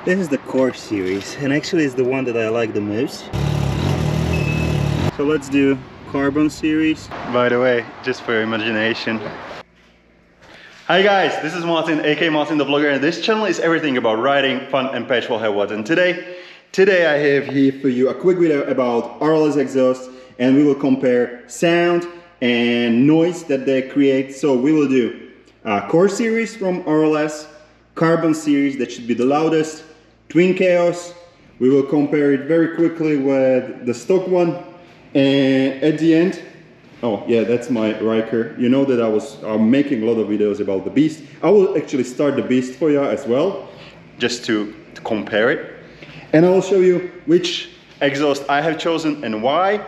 This is the Core series, and actually it's the one that I like the most. So let's do Carbon series. By the way, just for your imagination. Hi guys, this is Martin, aka Martin the Vlogger, and this channel is everything about riding, fun and patch while have what. And today I have here for you a quick video about RLS exhausts, and we will compare sound and noise that they create. So we will do Core series from RLS, Carbon series, that should be the loudest, Twin Kaos. We will compare it very quickly with the stock one, and at the end, oh yeah, that's my RYKER. You know that I was making a lot of videos about the Beast. I will actually start the Beast for you as well, just to compare it. And I will show you which exhaust I have chosen and why.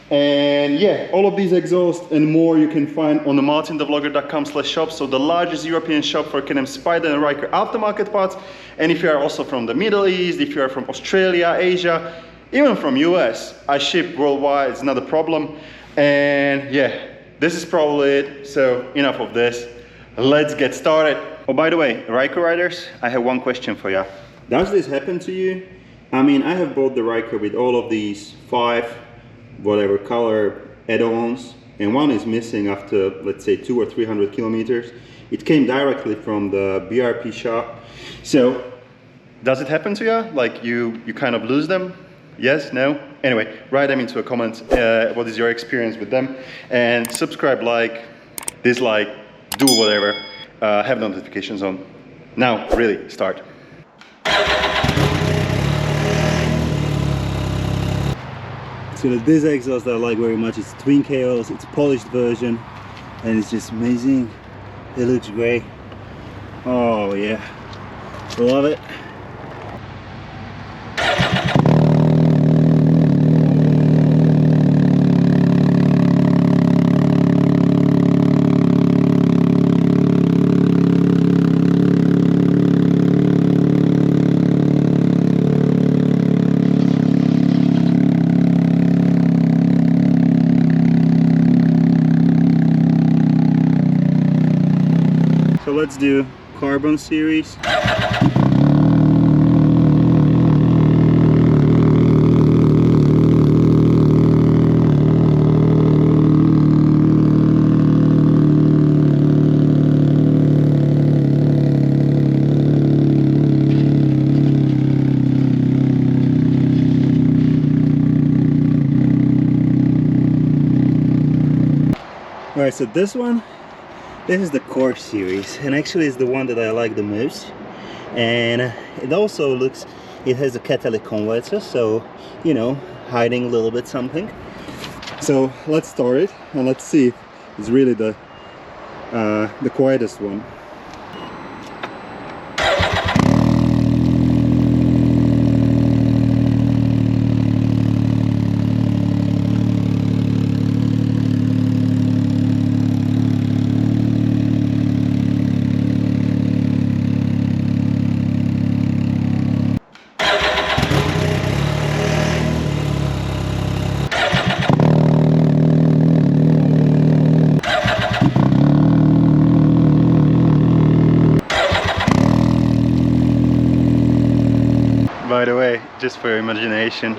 And yeah, all of these exhausts and more you can find on the MartinTheVlogger.com/shop, so the largest European shop for Can Am, Spider and RYKER aftermarket parts. And if you are also from the Middle East, if you are from Australia, Asia, even from US, I ship worldwide, it's not a problem. And yeah, this is probably it. So enough of this, let's get started. Oh, by the way, RYKER riders, I have one question for you. Does this happen to you? I mean, I have bought the RYKER with all of these 5 whatever color add-ons, and one is missing after, let's say, 200 or 300 kilometers. It came directly from the BRP shop. So does it happen to you? Like you kind of lose them? Yes, no? Anyway, write them into a comment. What is your experience with them? And subscribe, like, dislike, do whatever. Have notifications on. Now, really, start. So this exhaust I like very much. It's Twin Kaos, it's polished version, and it's just amazing. It looks great. Oh yeah, love it. So let's do Carbon series. Alright, so this is the Core series, and actually it's the one that I like the most. And it also it has a catalytic converter, so you know, hiding a little bit something. So let's start it and let's see if it's really the quietest one. By the way, just for your imagination.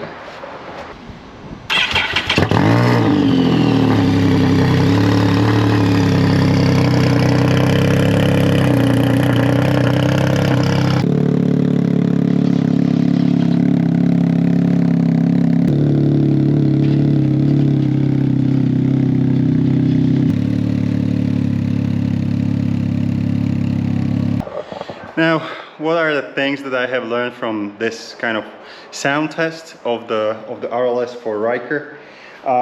Now, what are the things that I have learned from this kind of sound test of the RLS for RYKER?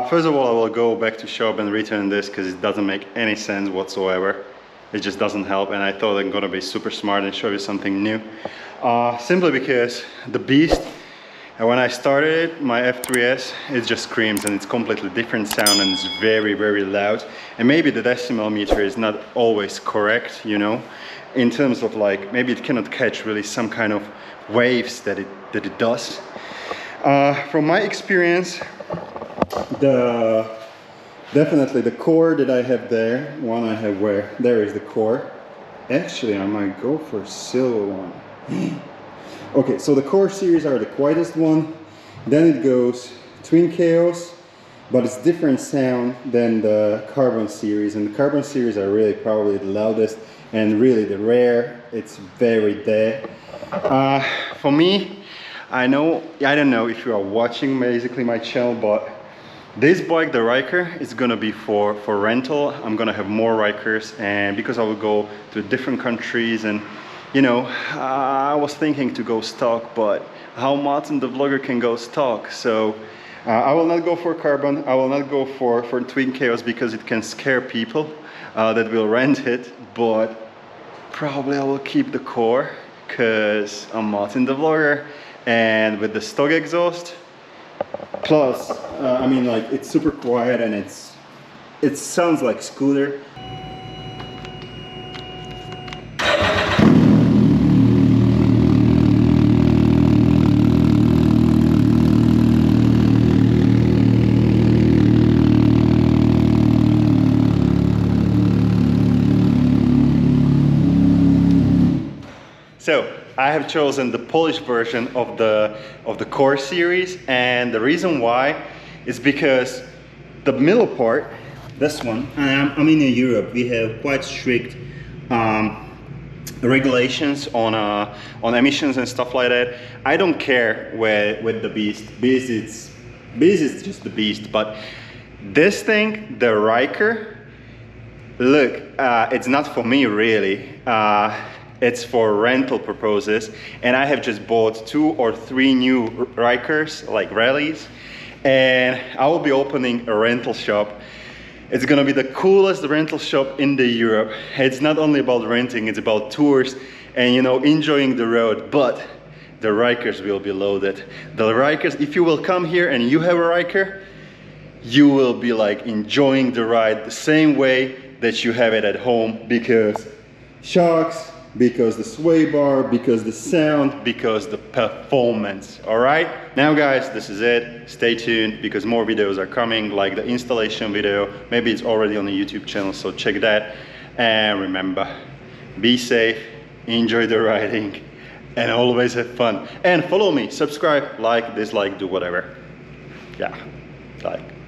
First of all, I will go back to shop and return this because it doesn't make any sense whatsoever. It just doesn't help, and I thought I'm gonna be super smart and show you something new. Simply because the Beast, when I started it, my F3S, it just screams, and it's completely different sound, and it's very, very loud. And maybe the decimal meter is not always correct, you know, in terms of like, maybe it cannot catch really some kind of waves that it does. From my experience, definitely the Core that I have there, one I have there is the Core. Actually, I might go for a silver one. Okay, so the Core series are the quietest one. Then it goes Twin Kaos, but it's different sound than the Carbon series. And the Carbon series are really probably the loudest and really the rare. It's very there. For me, I don't know if you are watching basically my channel, but this bike, the RYKER, is gonna be for rental. I'm gonna have more RYKERs, and because I will go to different countries, and you know, I was thinking to go stock, but how Martin the Vlogger can go stock? So I will not go for Carbon. I will not go for Twin Kaos because it can scare people that will rent it. But probably I will keep the Core because I'm Martin the Vlogger, and with the stock exhaust. Plus, I mean, like, it's super quiet and it sounds like scooter. So I have chosen the polished version of the Core series, and the reason why is because the middle part, this one, I mean, in Europe we have quite strict regulations on emissions and stuff like that. I don't care with the Beast. Beast is just the Beast, but this thing, the RYKER, look, it's not for me really. It's for rental purposes, and I have just bought 2 or 3 new RYKERs, like rallies, and I will be opening a rental shop. It's gonna be the coolest rental shop in the Europe. It's not only about renting, it's about tours and, you know, enjoying the road, but the RYKERs will be loaded. The RYKERs, if you will come here and you have a RYKER, you will be like enjoying the ride the same way that you have it at home, because shocks, because the sway bar, because the sound, because the performance. All right, now guys, this is it. Stay tuned because more videos are coming, like the installation video. Maybe it's already on the YouTube channel, so check that. And remember, be safe, enjoy the riding, and always have fun. And follow me, subscribe, like, dislike, do whatever. Yeah, like.